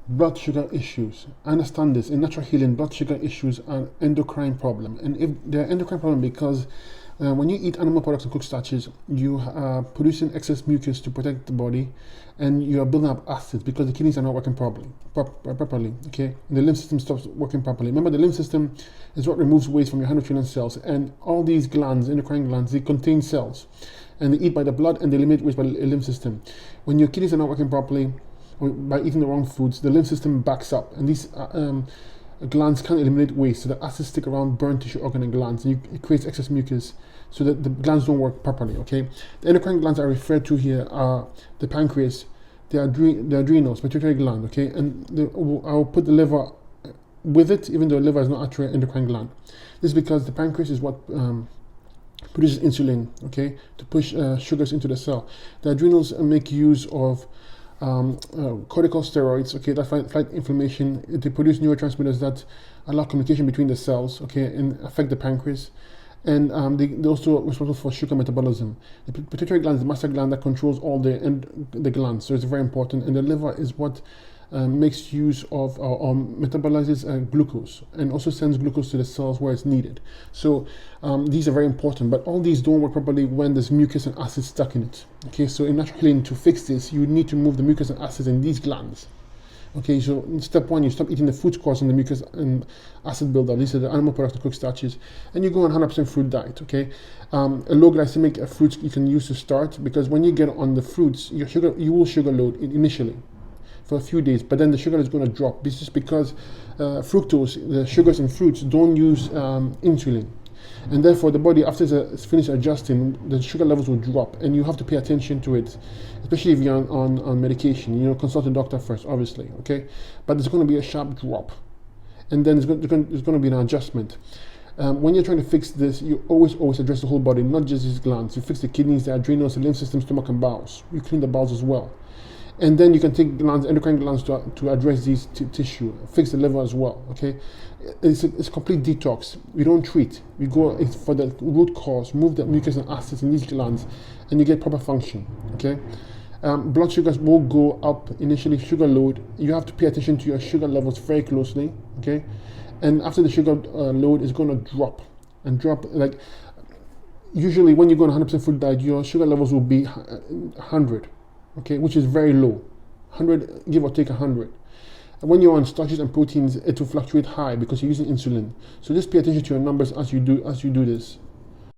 blood sugar issues. I understand this. In natural healing, blood sugar issues are an endocrine problem. And if they're endocrine problem because when you eat animal products and cooked starches, you are producing excess mucus to protect the body, and you are building up acids because the kidneys are not working properly. Okay, and the lymph system stops working properly. Remember, the lymph system is what removes waste from your 100 trillion cells, and all these glands, endocrine glands, they contain cells, and they eat by the blood and they eliminate waste by the lymph system. When your kidneys are not working properly, or by eating the wrong foods, the lymph system backs up, and these glands can't eliminate waste, so the acids stick around burn tissue, organ, and glands, and it creates excess mucus, so that the glands don't work properly. Okay, the endocrine glands I refer to here are the pancreas, the adrenals, pituitary gland. Okay, and I'll put the liver with it, even though the liver is not actually an endocrine gland. This is because the pancreas is what produces insulin, okay, to push sugars into the cell. The adrenals make use of corticosteroids, okay, that fight inflammation. They produce neurotransmitters that allow communication between the cells, okay, and affect the pancreas. And they're also responsible for sugar metabolism. The pituitary gland is the master gland that controls all the glands, so it's very important. And the liver is what makes use of or metabolizes glucose, and also sends glucose to the cells where it's needed. So these are very important, but all these don't work properly when there's mucus and acid stuck in it. Okay, so in natural healing, to fix this, you need to remove the mucus and acids in these glands. Okay, so step one, you stop eating the foods causing the mucus and acid buildup. These are the animal products, the cooked starches, and you go on 100% fruit diet. Okay, a low glycemic fruits you can use to start, because when you get on the fruits, you will sugar load initially for a few days, but then the sugar is going to drop. This is because fructose, the sugars in fruits, don't use insulin, and therefore the body, after it's finished adjusting, the sugar levels will drop, and you have to pay attention to it, especially if you're on medication. You know, consult a doctor first, obviously. Okay, but there's going to be a sharp drop, and then there's going to be an adjustment. When you're trying to fix this, you always address the whole body, not just these glands. You fix the kidneys, the adrenals, the lymph system, stomach, and bowels. You clean the bowels as well. And then you can take glands, endocrine glands, to address these tissue, fix the liver as well. Okay, it's a complete detox. We don't treat. We go for the root cause, move the mucus and acids in these glands, and you get proper function. Okay, blood sugars will go up initially. Sugar load. You have to pay attention to your sugar levels very closely. Okay, and after the sugar load is going to drop and drop. Like usually when you go on 100% food diet, your sugar levels will be 100. Okay, which is very low, 100, give or take 100. And when you're on starches and proteins, it will fluctuate high because you're using insulin. So just pay attention to your numbers as you do this.